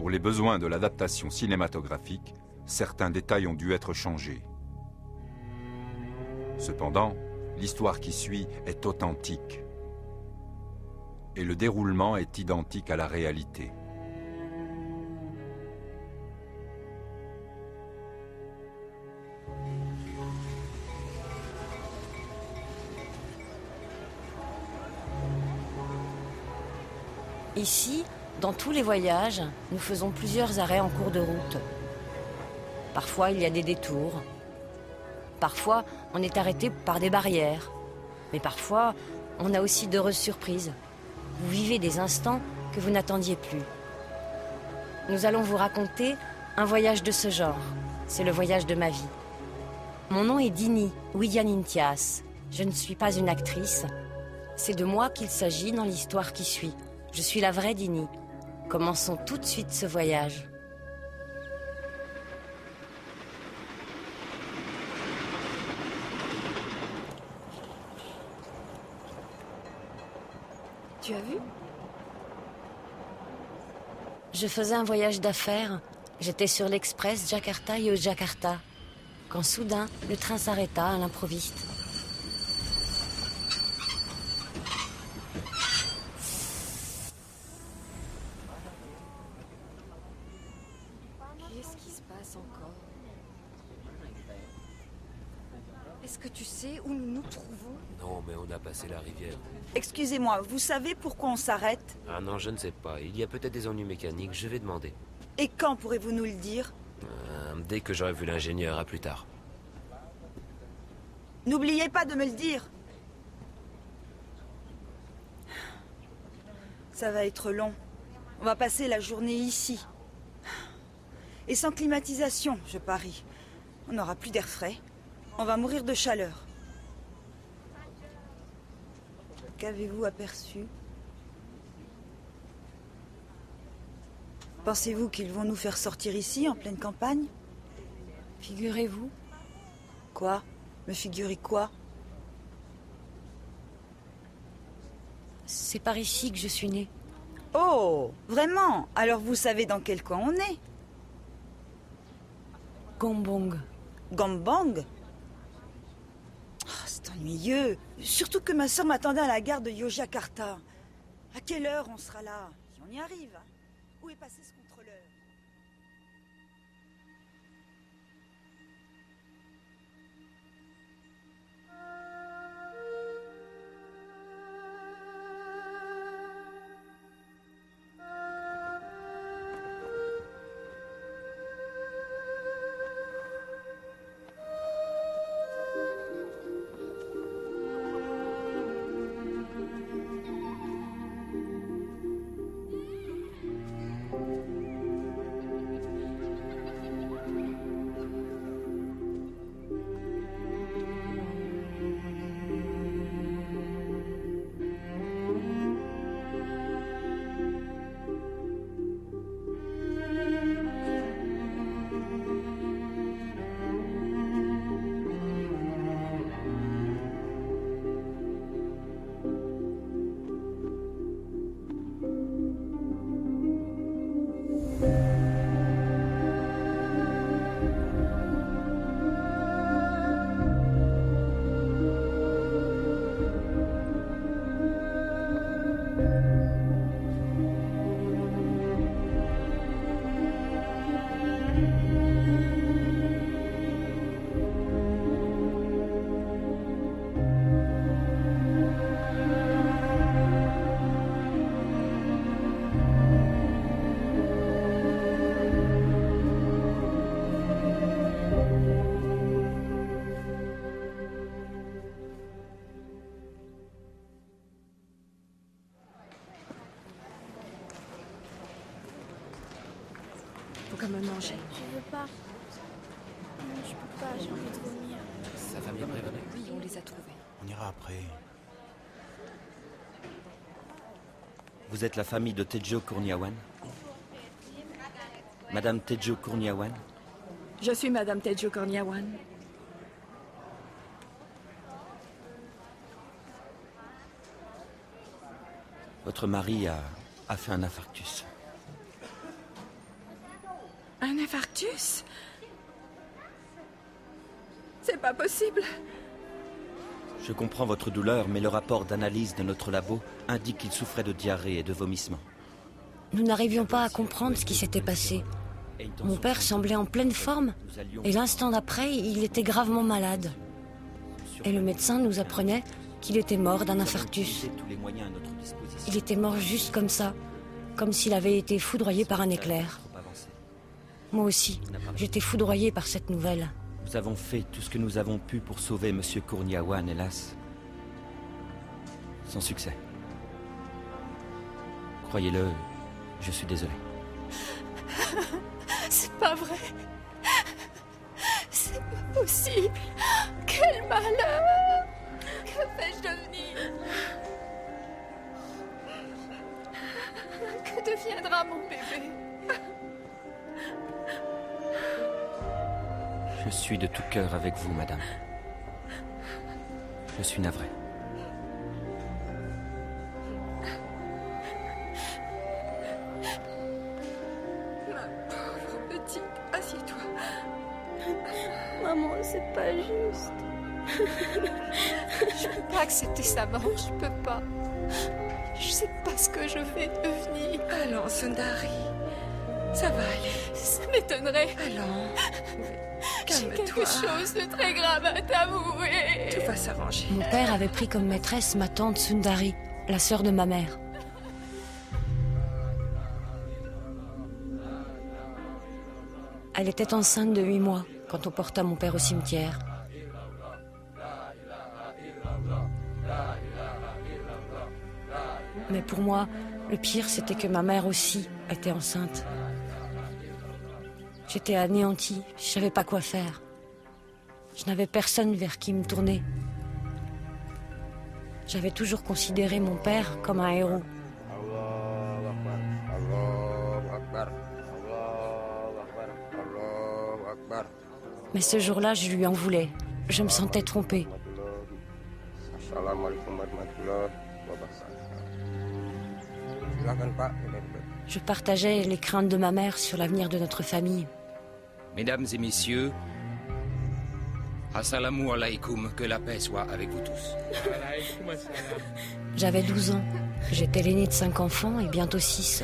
Pour les besoins de l'adaptation cinématographique, certains détails ont dû être changés. Cependant, l'histoire qui suit est authentique. Et le déroulement est identique à la réalité. Ici, dans tous les voyages, nous faisons plusieurs arrêts en cours de route. Parfois, il y a des détours. Parfois, on est arrêté par des barrières. Mais parfois, on a aussi d'heureuses surprises. Vous vivez des instants que vous n'attendiez plus. Nous allons vous raconter un voyage de ce genre. C'est le voyage de ma vie. Mon nom est Dini Widianintias. Je ne suis pas une actrice. C'est de moi qu'il s'agit dans l'histoire qui suit. Je suis la vraie Dini. Commençons tout de suite ce voyage. Tu as vu? Je faisais un voyage d'affaires. J'étais sur l'express Jakarta-Yogyakarta. Quand soudain, le train s'arrêta à l'improviste. Qu'est-ce qui se passe encore? Est-ce que tu sais où nous nous trouvons? Non, mais on a passé la rivière. Excusez-moi, vous savez pourquoi on s'arrête? Ah non, je ne sais pas. Il y a peut-être des ennuis mécaniques, je vais demander. Et quand pourrez-vous nous le dire? Dès que j'aurai vu l'ingénieur, à plus tard. N'oubliez pas de me le dire. Ça va être long. On va passer la journée ici. Et sans climatisation, je parie. On n'aura plus d'air frais. On va mourir de chaleur. Qu'avez-vous aperçu? Pensez-vous qu'ils vont nous faire sortir ici, en pleine campagne? Figurez-vous. Quoi? Me figurer quoi? C'est par ici que je suis née. Oh, vraiment? Alors vous savez dans quel coin on est? Gombong. Gombong? Oh, c'est ennuyeux. Surtout que ma soeur m'attendait à la gare de Yogyakarta. À quelle heure on sera là? Si on y arrive. Où est passé ce contrôleur? Faut quand même manger. Je veux pas. Non, je peux pas, j'ai envie de vomir. Sa famille est prévenue. Oui, on les a trouvés. On ira après. Vous êtes la famille de Tejo Kurniawan? Madame Tejo Kurniawan? Je suis Madame Tejo Kurniawan. Votre mari a fait un infarctus. Un infarctus? C'est pas possible. Je comprends votre douleur, mais le rapport d'analyse de notre labo indique qu'il souffrait de diarrhée et de vomissements. Nous n'arrivions pas à comprendre ce qui s'était passé. Mon père semblait en pleine forme, et l'instant d'après, il était gravement malade. Et le médecin nous apprenait qu'il était mort d'un infarctus. Il était mort juste comme ça, comme s'il avait été foudroyé par un éclair. Moi aussi, j'étais foudroyée par cette nouvelle. Nous avons fait tout ce que nous avons pu pour sauver Monsieur Kourniawan, hélas. Sans succès. Croyez-le, je suis désolé. C'est pas vrai. C'est pas possible. Quel malheur. Que vais-je devenir? Que deviendra mon bébé? Je suis de tout cœur avec vous, madame. Je suis navré. Ma pauvre petite, assieds-toi. Maman, c'est pas juste. Je peux pas accepter sa mort, je peux pas. Je sais pas ce que je vais devenir. Allons, Sundari. Ça va aller. Ça m'étonnerait. Allons. J'ai Calme-toi. quelque chose de très grave à t'avouer. Tout va s'arranger. Mon père avait pris comme maîtresse ma tante Sundari, la sœur de ma mère. Elle était enceinte de 8 mois quand on porta mon père au cimetière. Mais pour moi, le pire, c'était que ma mère aussi était enceinte. J'étais anéantie, je savais pas quoi faire. Je n'avais personne vers qui me tourner. J'avais toujours considéré mon père comme un héros. Mais ce jour-là, je lui en voulais. Je me sentais trompée. Je partageais les craintes de ma mère sur l'avenir de notre famille. Mesdames et messieurs, assalamu alaikum, que la paix soit avec vous tous. J'avais 12 ans. J'étais l'aînée de 5 enfants et bientôt 6,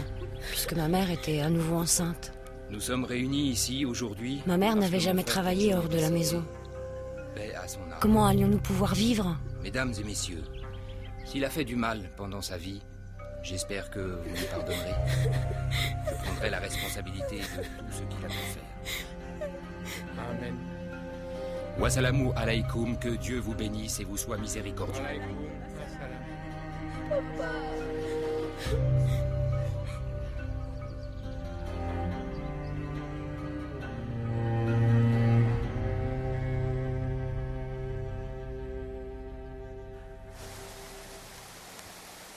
puisque ma mère était à nouveau enceinte. Nous sommes réunis ici aujourd'hui. Ma mère parce n'avait que jamais mon frère travaillé Tedjo hors de la est maison. paix à son âme. Comment allions-nous pouvoir vivre? Mesdames et messieurs, s'il a fait du mal pendant sa vie, j'espère que vous lui pardonnerez. Je prendrai la responsabilité de tout ce qu'il a pu faire. Amen. Wassalamu alaikum, que Dieu vous bénisse et vous soit miséricordieux.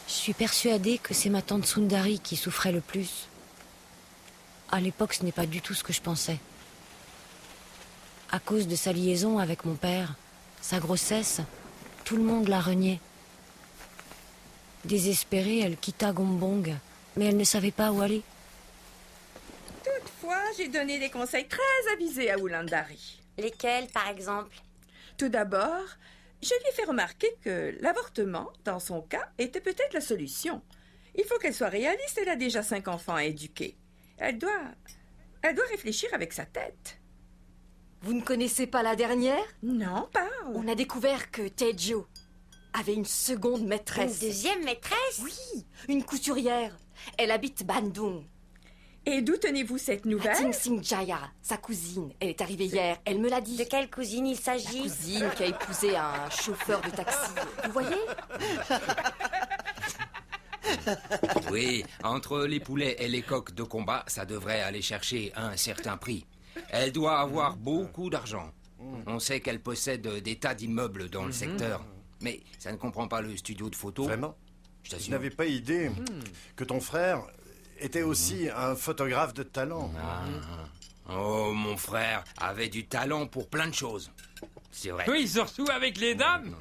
Je suis persuadée que c'est ma tante Sundari qui souffrait le plus. À l'époque, ce n'est pas du tout ce que je pensais. À cause de sa liaison avec mon père, sa grossesse, tout le monde la reniait. Désespérée, elle quitta Gombong, mais elle ne savait pas où aller. Toutefois, j'ai donné des conseils très avisés à Wulandari. Lesquels, par exemple? Tout d'abord, je lui ai fait remarquer que l'avortement, dans son cas, était peut-être la solution. Il faut qu'elle soit réaliste, elle a déjà 5 enfants à éduquer. Elle doit réfléchir avec sa tête. Vous ne connaissez pas la dernière? Non, parle. On a découvert que Tedjo avait une seconde maîtresse. Une deuxième maîtresse? Oui, une couturière. Elle habite Bandung. Et d'où tenez-vous cette nouvelle? Ting Sing Jaya, sa cousine. Elle est arrivée hier, elle me l'a dit. De quelle cousine il La s'agit? cousine qui a épousé un chauffeur de taxi. Vous voyez? Oui, entre les poulets et les coqs de combat, ça devrait aller chercher un certain prix. Elle doit avoir beaucoup d'argent. On sait qu'elle possède des tas d'immeubles dans le secteur. Mais ça ne comprend pas le studio de photo. Vraiment? Je Je t'assure. n'avais pas idée que ton frère était aussi un photographe de talent. Oh, mon frère avait du talent pour plein de choses. C'est vrai. Oui, surtout avec les dames.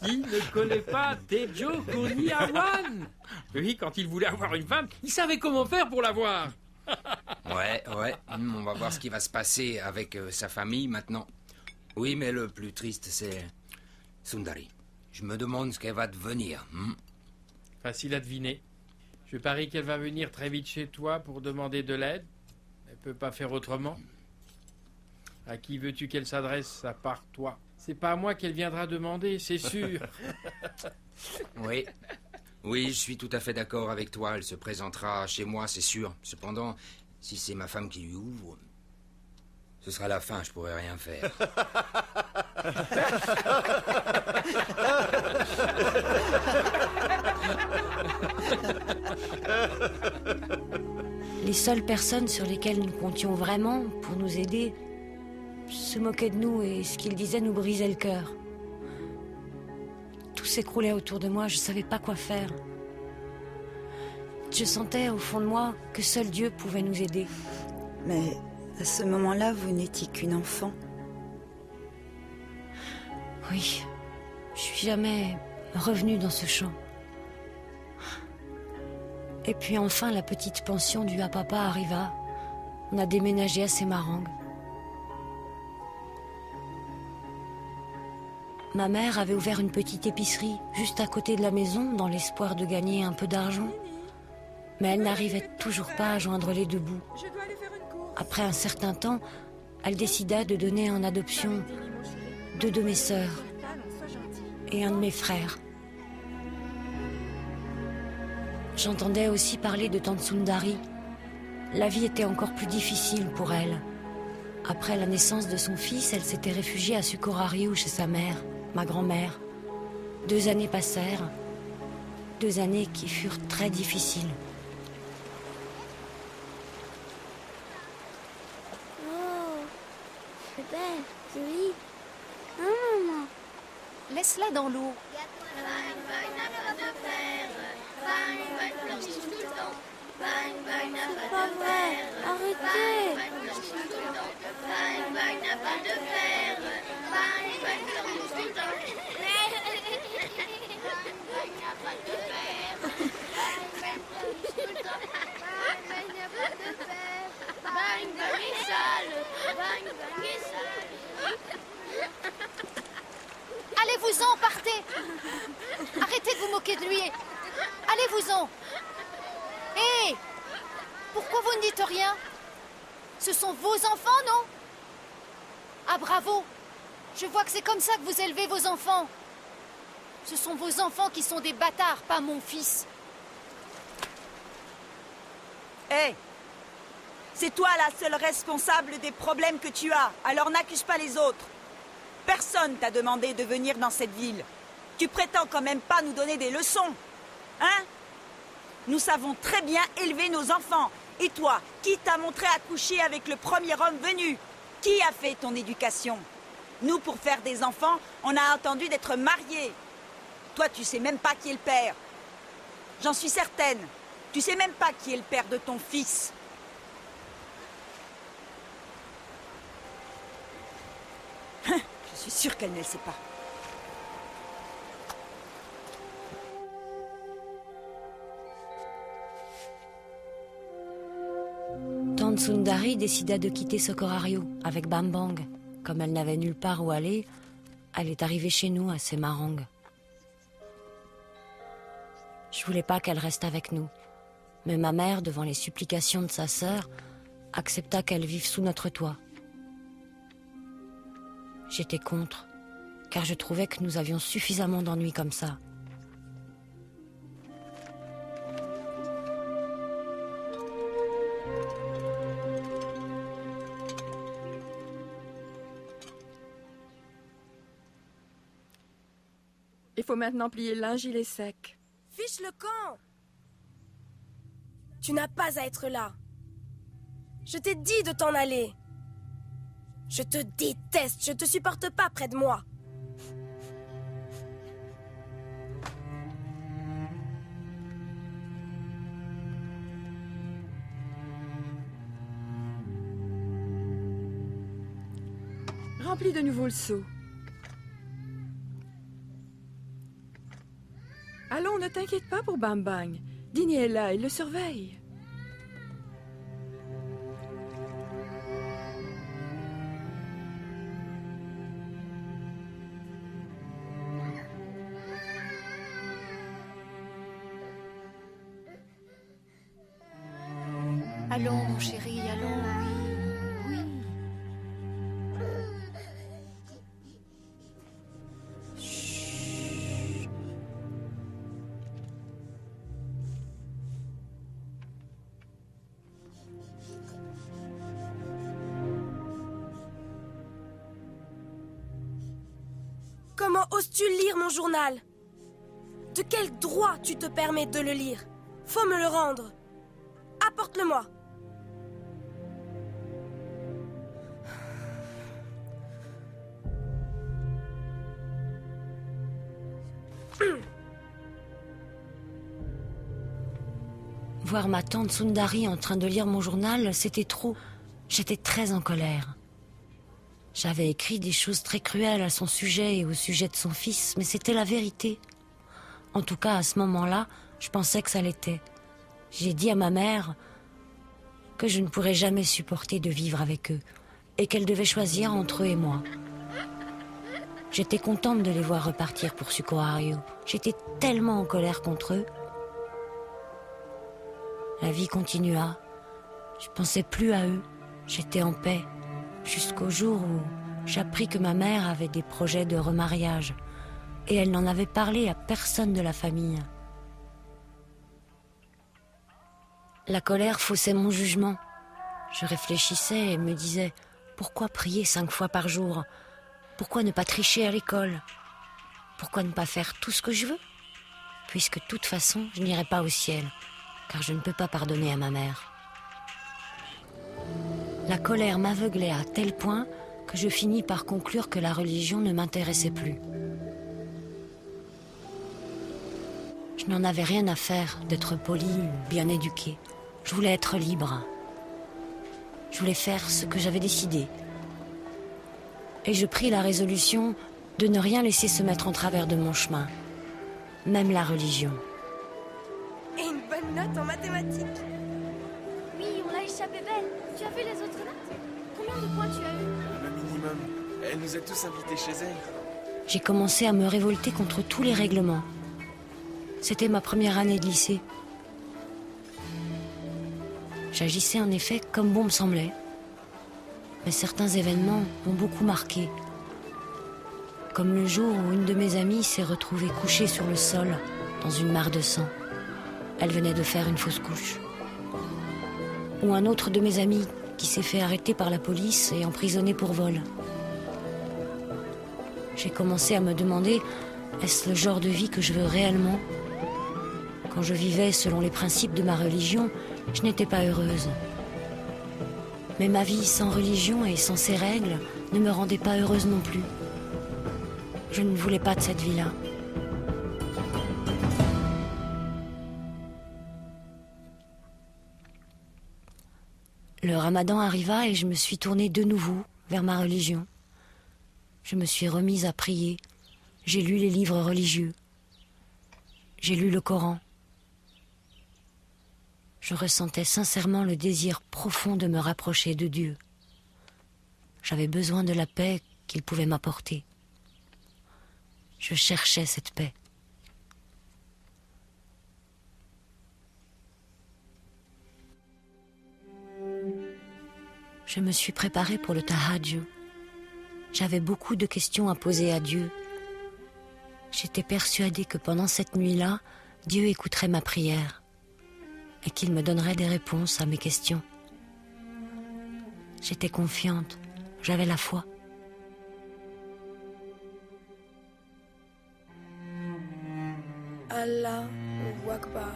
Qui ne connaît pas Tedjo Kourniawan? Oui, quand il voulait avoir une femme, il savait comment faire pour l'avoir. Ouais, on va voir ce qui va se passer avec sa famille maintenant. Oui, mais le plus triste, c'est Sundari. Je me demande ce qu'elle va devenir. Facile à deviner. Je parie qu'elle va venir très vite chez toi pour demander de l'aide. Elle peut pas faire autrement. À qui veux-tu qu'elle s'adresse à part toi? C'est pas à moi qu'elle viendra demander, c'est sûr. Oui, je suis tout à fait d'accord avec toi. Elle se présentera chez moi, c'est sûr. Cependant, si c'est ma femme qui lui ouvre, ce sera la fin, je pourrai rien faire. Les seules personnes sur lesquelles nous comptions vraiment pour nous aider se moquaient de nous et ce qu'ils disaient nous brisait le cœur. Tout s'écroulait autour de moi, je savais pas quoi faire. Je sentais au fond de moi que seul Dieu pouvait nous aider. Mais à ce moment-là, vous n'étiez qu'une enfant. Oui, je suis jamais revenue dans ce champ. Et puis enfin, la petite pension due à papa arriva. On a déménagé à Semarang. Ma mère avait ouvert une petite épicerie juste à côté de la maison dans l'espoir de gagner un peu d'argent. Mais elle n'arrivait toujours pas à joindre les deux bouts. Après un certain temps, elle décida de donner en adoption 2 de mes sœurs et un de mes frères. J'entendais aussi parler de tante Sundari. La vie était encore plus difficile pour elle. Après la naissance de son fils, elle s'était réfugiée à Sukorariu chez sa mère, ma grand-mère. 2 années passèrent, 2 années qui furent très difficiles. Oh, c'est belle, jolie. Hein, maman? Laisse-la dans l'eau. C'est pas vrai, arrêtez. Allez-vous-en, partez. Arrêtez de vous moquer de lui. Allez-vous-en. Hé, pourquoi vous ne dites rien? Ce sont vos enfants, non? Ah, bravo. Je vois que c'est comme ça que vous élevez vos enfants. Ce sont vos enfants qui sont des bâtards, pas mon fils. Hé, c'est toi la seule responsable des problèmes que tu as, alors n'accuse pas les autres. Personne t'a demandé de venir dans cette ville. Tu prétends quand même pas nous donner des leçons, hein? Nous savons très bien élever nos enfants. Et toi, qui t'a montré à coucher avec le premier homme venu? Qui a fait ton éducation? Nous, pour faire des enfants, on a attendu d'être mariés. Toi, tu sais même pas qui est le père. J'en suis certaine. Tu sais même pas qui est le père de ton fils. Je suis sûre qu'elle ne le sait pas. Tante Sundari décida de quitter Socorariu avec Bambang. Comme elle n'avait nulle part où aller, elle est arrivée chez nous à Semarang. Je voulais pas qu'elle reste avec nous, mais ma mère, devant les supplications de sa sœur, accepta qu'elle vive sous notre toit. J'étais contre, car je trouvais que nous avions suffisamment d'ennuis comme ça. Il faut maintenant plier le linge, il est sec. Fiche le camp! Tu n'as pas à être là. Je t'ai dit de t'en aller. Je te déteste, je te supporte pas près de moi. Remplis de nouveau le seau. Allons, ne t'inquiète pas pour Bam Bang. Dini est là, il le surveille. Allons, mon chéri, allons, oui, oui. Comment oses-tu lire mon journal? De quel droit tu te permets de le lire? Faut me le rendre. Apporte-le-moi. Voir ma tante Sundari en train de lire mon journal, c'était trop. J'étais très en colère. J'avais écrit des choses très cruelles à son sujet et au sujet de son fils, mais c'était la vérité. En tout cas, à ce moment-là, je pensais que ça l'était. J'ai dit à ma mère que je ne pourrais jamais supporter de vivre avec eux et qu'elle devait choisir entre eux et moi. J'étais contente de les voir repartir pour Sukoharu. J'étais tellement en colère contre eux. La vie continua. Je pensais plus à eux. J'étais en paix. Jusqu'au jour où j'appris que ma mère avait des projets de remariage. Et elle n'en avait parlé à personne de la famille. La colère faussait mon jugement. Je réfléchissais et me disais, pourquoi prier 5 fois par jour? Pourquoi ne pas tricher à l'école? Pourquoi ne pas faire tout ce que je veux? Puisque de toute façon, je n'irai pas au ciel, car je ne peux pas pardonner à ma mère. La colère m'aveuglait à tel point que je finis par conclure que la religion ne m'intéressait plus. Je n'en avais rien à faire d'être poli ou bien éduqué. Je voulais être libre. Je voulais faire ce que j'avais décidé. Et je pris la résolution de ne rien laisser se mettre en travers de mon chemin, même la religion. Et une bonne note en mathématiques. Oui, on l'a échappé belle. Tu as vu les autres notes? Combien de points tu as eu? Le minimum. Elle nous a tous invités chez elle. J'ai commencé à me révolter contre tous les règlements. C'était ma première année de lycée. J'agissais en effet comme bon me semblait. Mais certains événements m'ont beaucoup marqué. Comme le jour où une de mes amies s'est retrouvée couchée sur le sol, dans une mare de sang. Elle venait de faire une fausse couche. Ou un autre de mes amis qui s'est fait arrêter par la police et emprisonné pour vol. J'ai commencé à me demander, est-ce le genre de vie que je veux réellement? Quand je vivais selon les principes de ma religion, je n'étais pas heureuse. Mais ma vie sans religion et sans ses règles ne me rendait pas heureuse non plus. Je ne voulais pas de cette vie-là. Le Ramadan arriva et je me suis tournée de nouveau vers ma religion. Je me suis remise à prier. J'ai lu les livres religieux. J'ai lu le Coran. Je ressentais sincèrement le désir profond de me rapprocher de Dieu. J'avais besoin de la paix qu'il pouvait m'apporter. Je cherchais cette paix. Je me suis préparée pour le tahajjud. J'avais beaucoup de questions à poser à Dieu. J'étais persuadée que pendant cette nuit-là, Dieu écouterait ma prière et qu'il me donnerait des réponses à mes questions. J'étais confiante, j'avais la foi. Allahu Akbar.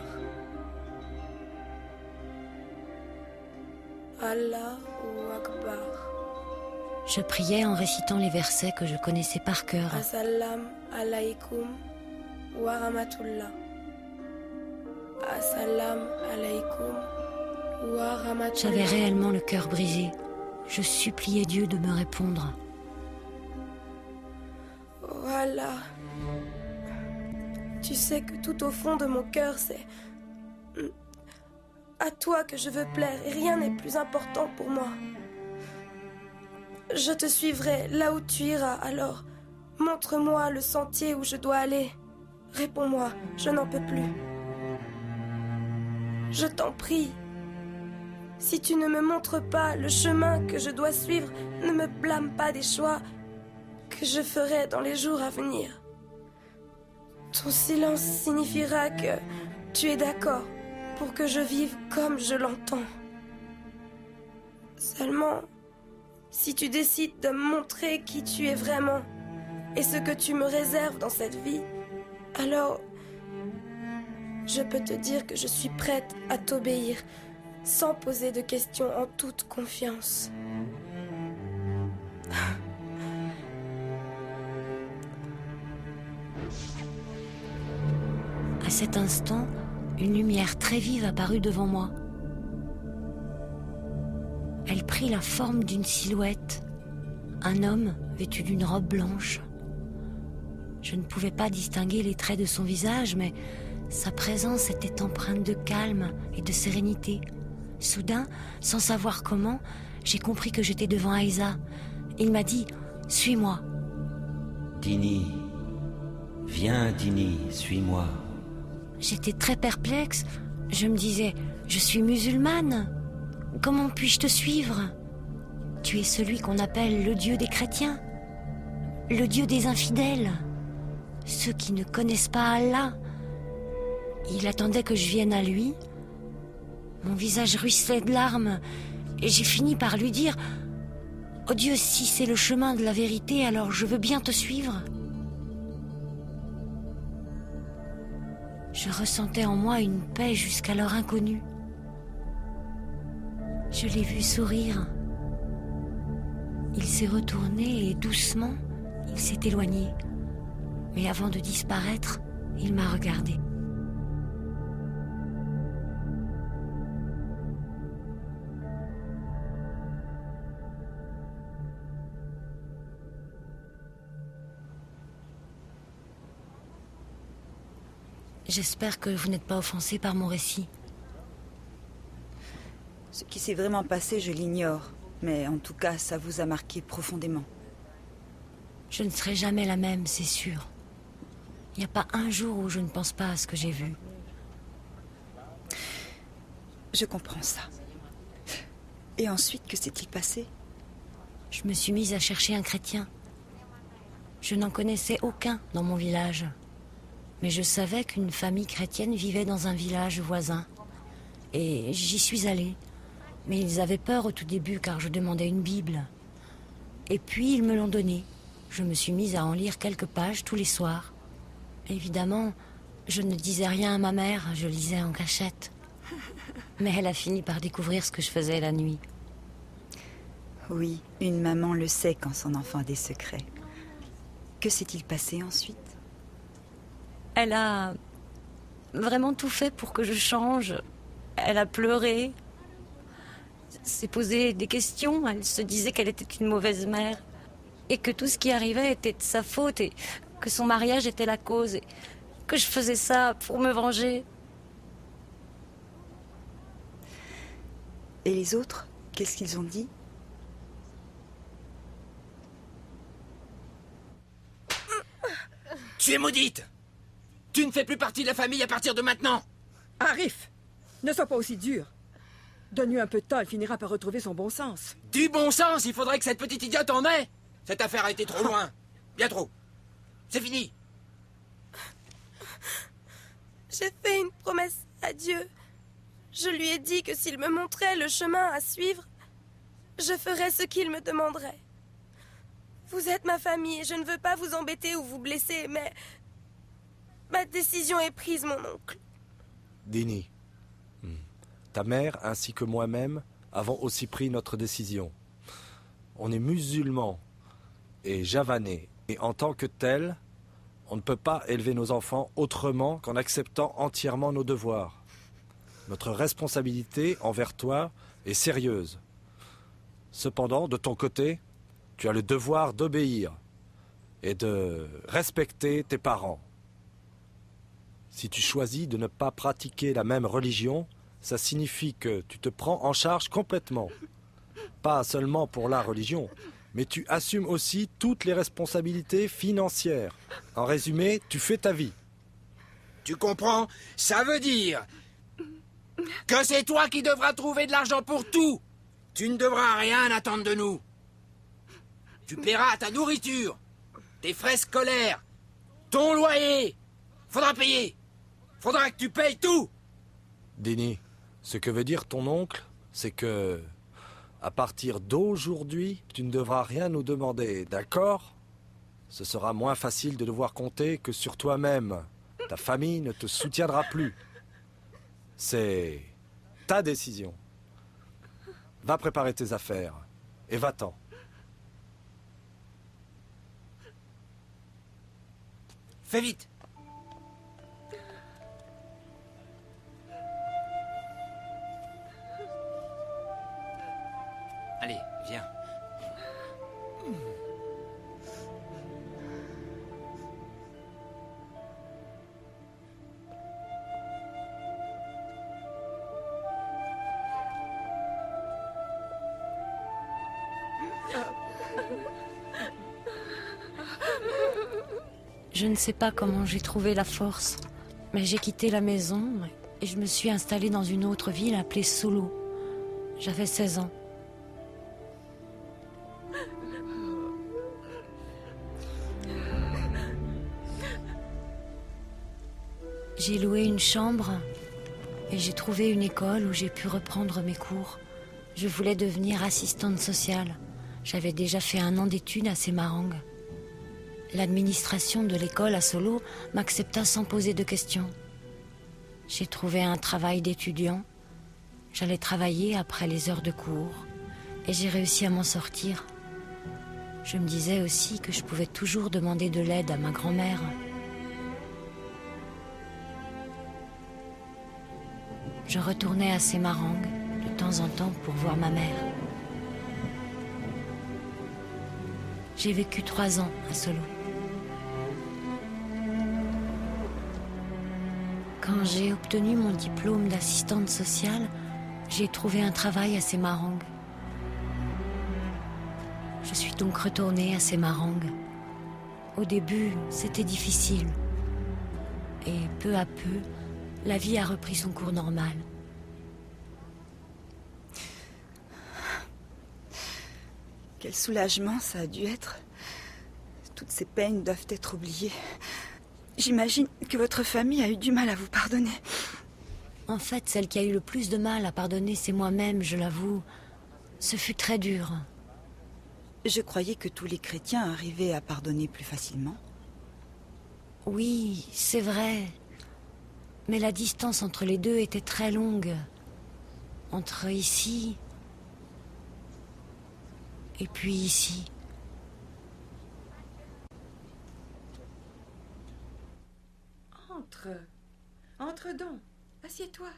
Allahu Akbar. Je priais en récitant les versets que je connaissais par cœur. Assalam alaikum wa rahmatullah. Assalam alaikum wa rahmatullah. J'avais réellement le cœur brisé. Je suppliais Dieu de me répondre. Voilà. Tu sais que tout au fond de mon cœur, c'est à toi que je veux plaire et rien n'est plus important pour moi. Je te suivrai là où tu iras, alors montre-moi le sentier où je dois aller. Réponds-moi, je n'en peux plus. Je t'en prie, Si tu ne me montres pas le chemin que je dois suivre, ne me blâme pas des choix que je ferai dans les jours à venir. Ton silence signifiera que tu es d'accord pour que je vive comme je l'entends. Seulement, si tu décides de me montrer qui tu es vraiment et ce que tu me réserves dans cette vie, alors je peux te dire que je suis prête à t'obéir sans poser de questions, en toute confiance. À cet instant, une lumière très vive apparut devant moi. Elle prit la forme d'une silhouette, un homme vêtu d'une robe blanche. Je ne pouvais pas distinguer les traits de son visage, mais sa présence était empreinte de calme et de sérénité. Soudain, sans savoir comment, j'ai compris que j'étais devant Aïza. Il m'a dit « Suis-moi ». Dini, viens Dini, suis-moi. J'étais très perplexe. Je me disais « Je suis musulmane. Comment puis-je te suivre ? Tu es celui qu'on appelle le Dieu des chrétiens, le Dieu des infidèles, ceux qui ne connaissent pas Allah. » Il attendait que je vienne à lui. Mon visage ruisselait de larmes et j'ai fini par lui dire « Oh Dieu, si c'est le chemin de la vérité, alors je veux bien te suivre. » Je ressentais en moi une paix jusqu'alors inconnue. Je l'ai vu sourire. Il s'est retourné et doucement, il s'est éloigné. Mais avant de disparaître, il m'a regardé. J'espère que vous n'êtes pas offensé par mon récit. Ce qui s'est vraiment passé, je l'ignore. Mais en tout cas, ça vous a marqué profondément. Je ne serai jamais la même, c'est sûr. Il n'y a pas un jour où je ne pense pas à ce que j'ai vu. Je comprends ça. Et ensuite, que s'est-il passé? Je me suis mise à chercher un chrétien. Je n'en connaissais aucun dans mon village. Mais je savais qu'une famille chrétienne vivait dans un village voisin. Et j'y suis allée. Mais ils avaient peur au tout début car je demandais une Bible. Et puis ils me l'ont donnée. Je me suis mise à en lire quelques pages tous les soirs. Évidemment, je ne disais rien à ma mère, je lisais en cachette. Mais elle a fini par découvrir ce que je faisais la nuit. Oui, une maman le sait quand son enfant a des secrets. Que s'est-il passé ensuite? Elle a vraiment tout fait pour que je change. Elle a pleuré, s'est posé des questions. Elle se disait qu'elle était une mauvaise mère et que tout ce qui arrivait était de sa faute et que son mariage était la cause et que je faisais ça pour me venger. Et les autres, qu'est-ce qu'ils ont dit? Tu es maudite! Tu ne fais plus partie de la famille à partir de maintenant! Arif, ne sois pas aussi dur. Donne-lui un peu de temps, elle finira par retrouver son bon sens. Du bon sens, il faudrait que cette petite idiote en ait! Cette affaire a été trop loin. Bien trop. C'est fini. J'ai fait une promesse à Dieu. Je lui ai dit que s'il me montrait le chemin à suivre, je ferais ce qu'il me demanderait. Vous êtes ma famille et je ne veux pas vous embêter ou vous blesser, mais ma décision est prise, mon oncle. Dini, ta mère ainsi que moi-même avons aussi pris notre décision. On est musulmans et javanais, et en tant que tels, on ne peut pas élever nos enfants autrement qu'en acceptant entièrement nos devoirs. Notre responsabilité envers toi est sérieuse. Cependant, de ton côté, tu as le devoir d'obéir et de respecter tes parents. Si tu choisis de ne pas pratiquer la même religion, ça signifie que tu te prends en charge complètement. Pas seulement pour la religion, mais tu assumes aussi toutes les responsabilités financières. En résumé, tu fais ta vie. Tu comprends? Ça veut dire Que c'est toi qui devras trouver de l'argent pour tout. Tu ne devras rien attendre de nous. Tu paieras ta nourriture, tes frais scolaires, ton loyer. Faudra payer. Faudra que tu payes tout. Dini, ce que veut dire ton oncle, c'est que, à partir d'aujourd'hui, tu ne devras rien nous demander, d'accord? Ce sera moins facile de devoir compter que sur toi-même. Ta famille ne te soutiendra plus. C'est ta décision. Va préparer tes affaires et va-t'en. Fais vite. Allez, viens. Je ne sais pas comment j'ai trouvé la force, mais j'ai quitté la maison et je me suis installée dans une autre ville appelée Solo. J'avais 16 ans. J'ai loué une chambre et j'ai trouvé une école où j'ai pu reprendre mes cours. Je voulais devenir assistante sociale. J'avais déjà fait 1 an d'études à Semarang. L'administration de l'école à Solo m'accepta sans poser de questions. J'ai trouvé un travail d'étudiant. J'allais travailler après les heures de cours et j'ai réussi à m'en sortir. Je me disais aussi que je pouvais toujours demander de l'aide à ma grand-mère. Je retournais à Semarang de temps en temps pour voir ma mère. J'ai vécu 3 ans à Solo. Quand j'ai obtenu mon diplôme d'assistante sociale, j'ai trouvé un travail à Semarang. Je suis donc retournée à Semarang. Au début, c'était difficile. Et peu à peu, la vie a repris son cours normal. Quel soulagement ça a dû être. Toutes ces peines doivent être oubliées. J'imagine que votre famille a eu du mal à vous pardonner. En fait, celle qui a eu le plus de mal à pardonner, c'est moi-même, je l'avoue. Ce fut très dur. Je croyais que tous les chrétiens arrivaient à pardonner plus facilement. Oui, c'est vrai. Mais la distance entre les deux était très longue. Entre ici et puis ici. Entre donc. Assieds-toi.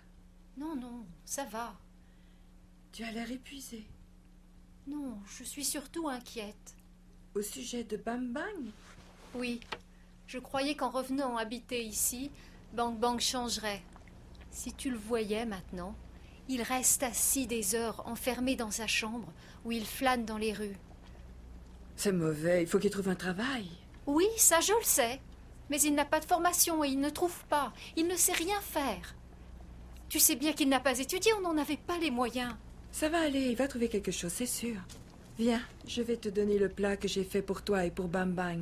Non, non, ça va. Tu as l'air épuisée. Non, je suis surtout inquiète. Au sujet de Bam Bang? Oui, je croyais qu'en revenant habiter ici, Bang Bang changerait. Si tu le voyais maintenant, il reste assis des heures enfermé dans sa chambre où il flâne dans les rues. C'est mauvais, il faut qu'il trouve un travail. Oui, ça je le sais. Mais il n'a pas de formation et il ne trouve pas. Il ne sait rien faire. Tu sais bien qu'il n'a pas étudié, on n'en avait pas les moyens. Ça va aller, il va trouver quelque chose, c'est sûr. Viens, je vais te donner le plat que j'ai fait pour toi et pour Bam Bang.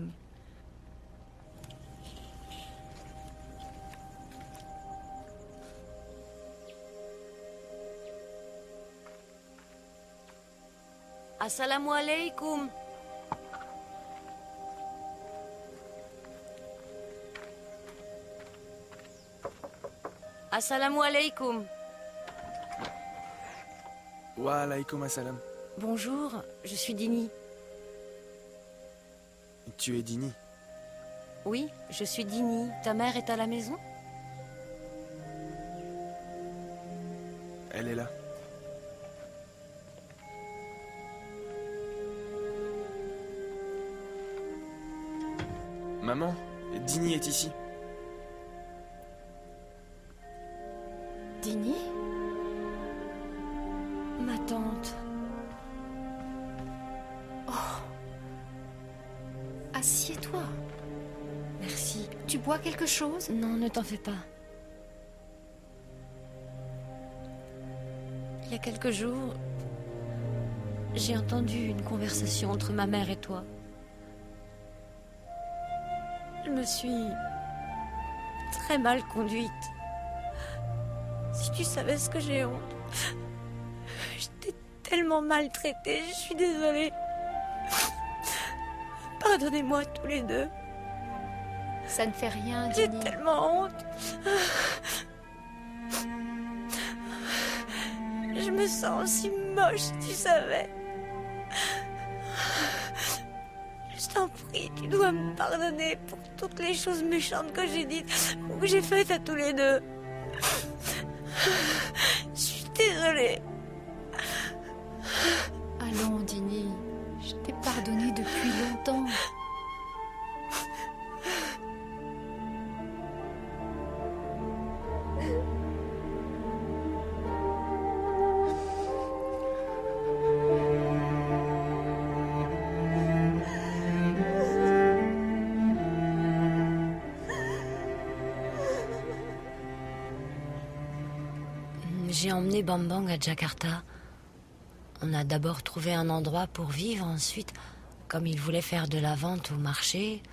Assalamu alaikum. Assalamu alaikum. Wa alaykoum assalam. Bonjour, je suis Dini. Tu es Dini? Oui, je suis Dini. Ta mère est à la maison? Elle est là. Maman, Dini est ici. Dini? Ma tante. Oh. Assieds-toi. Merci. Tu bois quelque chose? Non, ne t'en fais pas. y a quelques jours, j'ai entendu une conversation entre ma mère et toi. Je me suis très mal conduite. Si tu savais ce que j'ai honte. Je t'ai tellement maltraitée, je suis désolée. Pardonnez-moi tous les deux. Ça ne fait rien, J'ai Dini. tellement honte. Je me sens si moche, si tu savais. Je t'en prie, tu dois me pardonner pour toutes les choses méchantes que j'ai dites ou que j'ai faites à tous les deux. Je suis désolée. Allons, Dini. Je t'ai pardonné depuis longtemps. J'ai emmené Bang Bang à Jakarta. On a d'abord trouvé un endroit pour vivre. Ensuite, comme il voulait faire de la vente au marché,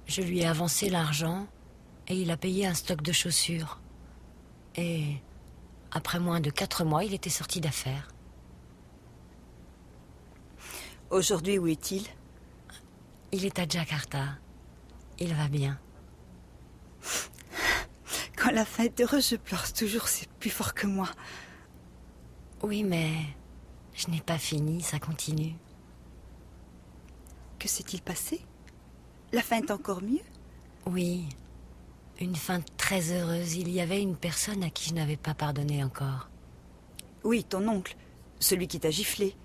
je lui ai avancé l'argent et il a payé un stock de chaussures. Et après moins de 4 mois, il était sorti d'affaires. Aujourd'hui, où est-il? Il est à Jakarta. Il va bien. Quand la fin est heureuse, je pleure toujours, c'est plus fort que moi. Oui, mais je n'ai pas fini, ça continue. Que s'est-il passé? La fin est encore mieux? Oui, une fin très heureuse. Il y avait une personne à qui je n'avais pas pardonné encore. Oui, ton oncle, celui qui t'a giflé.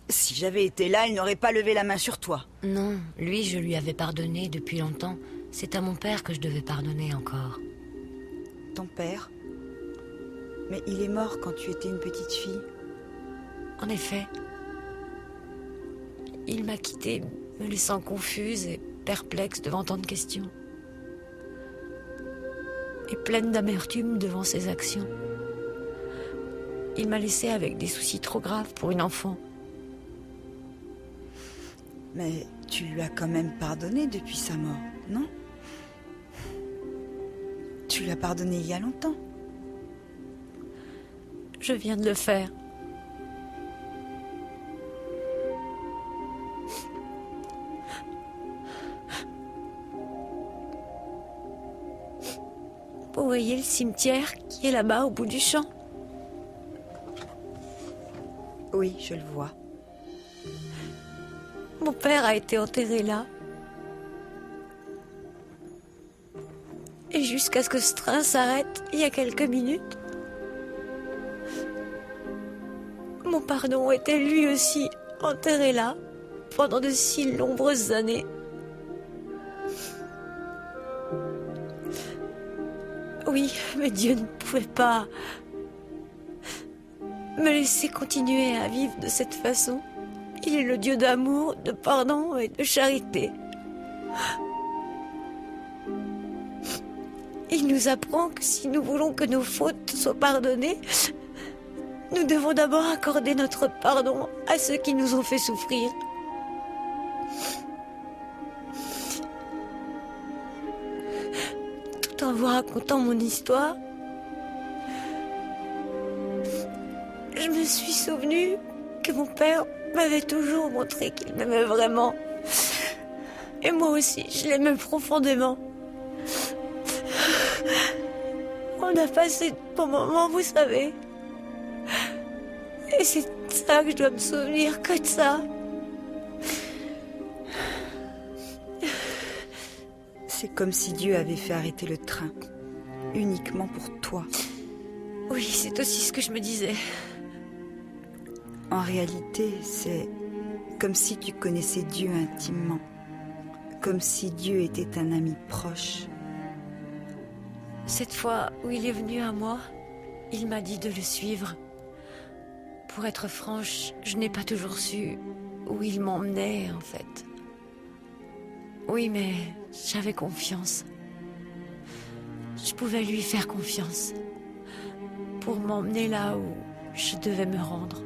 Si j'avais été là, il n'aurait pas levé la main sur toi. Non, lui, je lui avais pardonné depuis longtemps. C'est à mon père que je devais pardonner encore. Ton père? Mais il est mort quand tu étais une petite fille. En effet. Il m'a quittée, me laissant confuse et perplexe devant tant de questions. Et pleine d'amertume devant ses actions. Il m'a laissée avec des soucis trop graves pour une enfant. Mais tu lui as quand même pardonné depuis sa mort, non? Tu lui as pardonné il y a longtemps. Je viens de le faire. Vous voyez le cimetière qui est là-bas au bout du champ? Oui, je le vois. Mon père a été enterré là. Et jusqu'à ce que ce train s'arrête, il y a quelques minutes, mon pardon était lui aussi enterré là, pendant de si nombreuses années. Oui, mais Dieu ne pouvait pas me laisser continuer à vivre de cette façon. Il est le Dieu d'amour, de pardon et de charité. Il nous apprend que si nous voulons que nos fautes soient pardonnées, nous devons d'abord accorder notre pardon à ceux qui nous ont fait souffrir. Tout en vous racontant mon histoire, je me suis souvenu que mon père m'avait toujours montré qu'il m'aimait vraiment. Et moi aussi, je l'aimais profondément. On a passé de bons moments, vous savez. Et c'est ça que je dois me souvenir, que de ça. C'est comme si Dieu avait fait arrêter le train, uniquement pour toi. Oui, c'est aussi ce que je me disais. En réalité, c'est comme si tu connaissais Dieu intimement, comme si Dieu était un ami proche. Cette fois où il est venu à moi, il m'a dit de le suivre. Pour être franche, je n'ai pas toujours su où il m'emmenait, en fait. Oui, mais j'avais confiance. Je pouvais lui faire confiance pour m'emmener là où Je devais me rendre.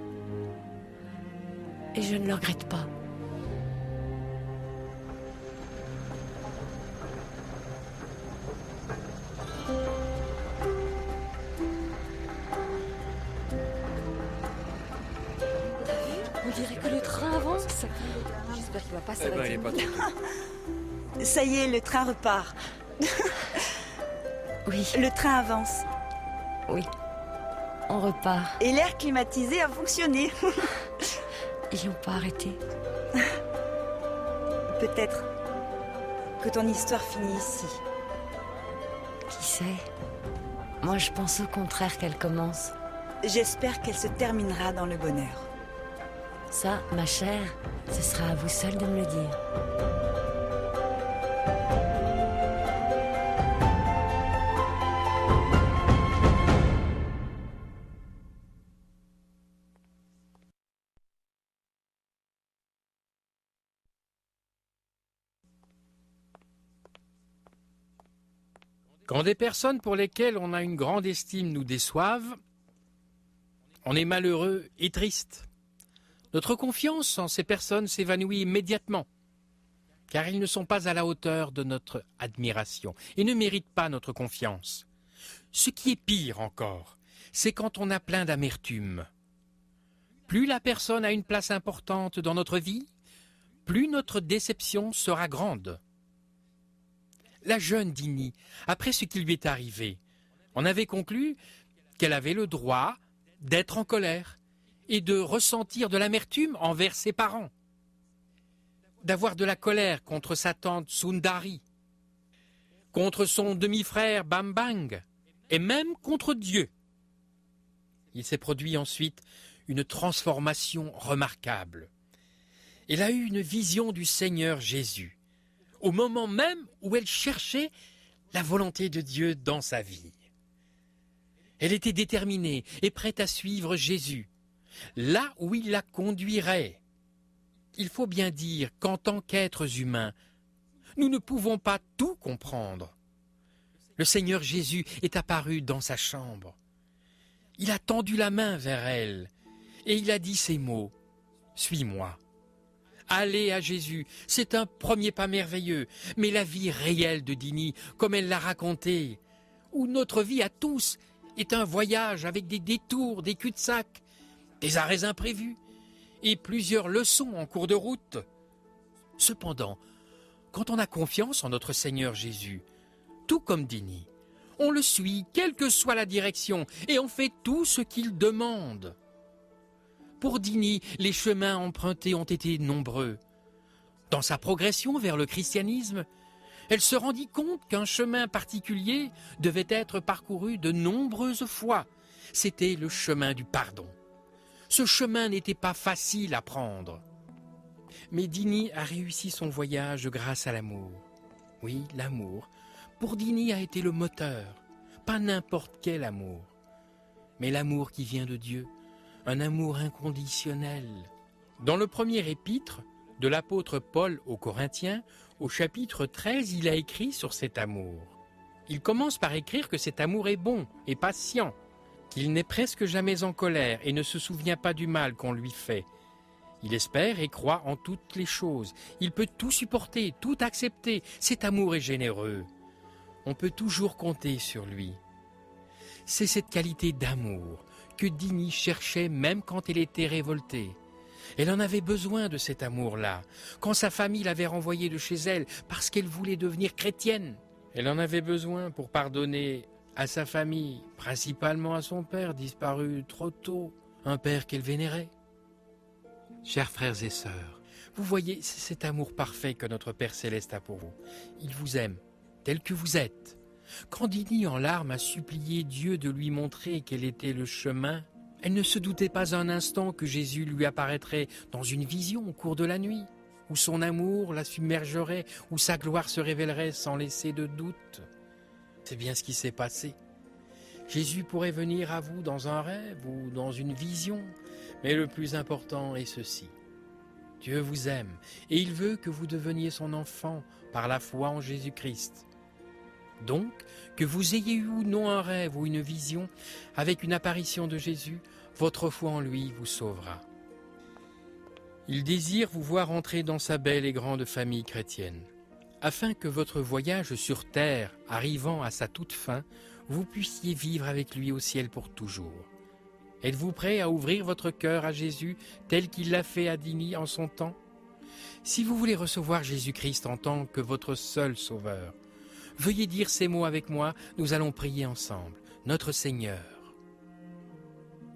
Et je ne le regrette pas. On dirait que le train avance. J'espère qu'il va pas s'arrêter. Ça y est, le train repart. Oui. Le train avance. Oui. On repart. Et l'air climatisé a fonctionné. Ils n'ont pas arrêté. Peut-être que ton histoire finit ici. Qui sait? Moi, je pense au contraire qu'elle commence. J'espère qu'elle se terminera dans le bonheur. Ça, ma chère, ce sera à vous seul de me le dire. Quand des personnes pour lesquelles on a une grande estime nous déçoivent, on est malheureux et triste. Notre confiance en ces personnes s'évanouit immédiatement, car ils ne sont pas à la hauteur de notre admiration et ne méritent pas notre confiance. Ce qui est pire encore, c'est quand on a plein d'amertume. Plus la personne a une place importante dans notre vie, plus notre déception sera grande. La jeune Dini, après ce qui lui est arrivé, en avait conclu qu'elle avait le droit d'être en colère et de ressentir de l'amertume envers ses parents, d'avoir de la colère contre sa tante Sundari, contre son demi-frère Bambang, et même contre Dieu. Il s'est produit ensuite une transformation remarquable. Elle a eu une vision du Seigneur Jésus, au moment même où elle cherchait la volonté de Dieu dans sa vie. Elle était déterminée et prête à suivre Jésus, là où il la conduirait. Il faut bien dire qu'en tant qu'êtres humains, nous ne pouvons pas tout comprendre. Le Seigneur Jésus est apparu dans sa chambre. Il a tendu la main vers elle et il a dit ces mots, « Suis-moi ». Aller à Jésus, c'est un premier pas merveilleux, mais la vie réelle de Dini, comme elle l'a raconté, où notre vie à tous est un voyage avec des détours, des cul-de-sac, des arrêts imprévus et plusieurs leçons en cours de route. Cependant, quand on a confiance en notre Seigneur Jésus, tout comme Dini, on le suit, quelle que soit la direction, et on fait tout ce qu'il demande. Pour Dini, les chemins empruntés ont été nombreux. Dans sa progression vers le christianisme, elle se rendit compte qu'un chemin particulier devait être parcouru de nombreuses fois. C'était le chemin du pardon. Ce chemin n'était pas facile à prendre. Mais Dini a réussi son voyage grâce à l'amour. Oui, l'amour, pour Dini, a été le moteur. Pas n'importe quel amour, mais l'amour qui vient de Dieu. Un amour inconditionnel. Dans le premier épître de l'apôtre Paul aux Corinthiens, au chapitre 13, il a écrit sur cet amour. Il commence par écrire que cet amour est bon et patient, qu'il n'est presque jamais en colère et ne se souvient pas du mal qu'on lui fait. Il espère et croit en toutes les choses. Il peut tout supporter, tout accepter. Cet amour est généreux. On peut toujours compter sur lui. C'est cette qualité d'amour que Dini cherchait même quand elle était révoltée. Elle en avait besoin de cet amour-là, quand sa famille l'avait renvoyée de chez elle parce qu'elle voulait devenir chrétienne. Elle en avait besoin pour pardonner à sa famille, principalement à son père disparu trop tôt, un père qu'elle vénérait. Chers frères et sœurs, vous voyez, c'est cet amour parfait que notre Père Céleste a pour vous. Il vous aime, tel que vous êtes. Quand Dini, en larmes, a supplié Dieu de lui montrer quel était le chemin, elle ne se doutait pas un instant que Jésus lui apparaîtrait dans une vision au cours de la nuit, où son amour la submergerait, où sa gloire se révélerait sans laisser de doute. C'est bien ce qui s'est passé. Jésus pourrait venir à vous dans un rêve ou dans une vision, mais le plus important est ceci. Dieu vous aime et il veut que vous deveniez son enfant par la foi en Jésus-Christ. Donc, que vous ayez eu ou non un rêve ou une vision, avec une apparition de Jésus, Votre foi en lui vous sauvera. Il désire vous voir entrer dans sa belle et grande famille chrétienne, afin que votre voyage sur terre, arrivant à sa toute fin, vous puissiez vivre avec lui au ciel pour toujours. Êtes-vous prêt à ouvrir votre cœur à Jésus tel qu'il l'a fait à Dini en son temps? Si vous voulez recevoir Jésus-Christ en tant que votre seul sauveur, veuillez dire ces mots avec moi, nous allons prier ensemble. Notre Seigneur,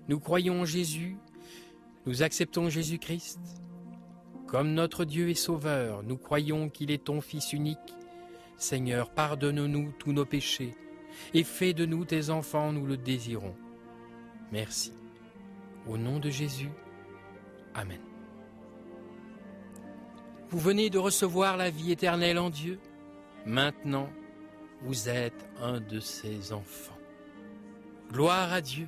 nous croyons en Jésus, nous acceptons Jésus-Christ. Comme notre Dieu est sauveur, nous croyons qu'il est ton Fils unique. Seigneur, pardonne-nous tous nos péchés et fais de nous tes enfants, nous le désirons. Merci. Au nom de Jésus, Amen. Vous venez de recevoir la vie éternelle en Dieu. Maintenant, vous êtes un de ses enfants. Gloire à Dieu.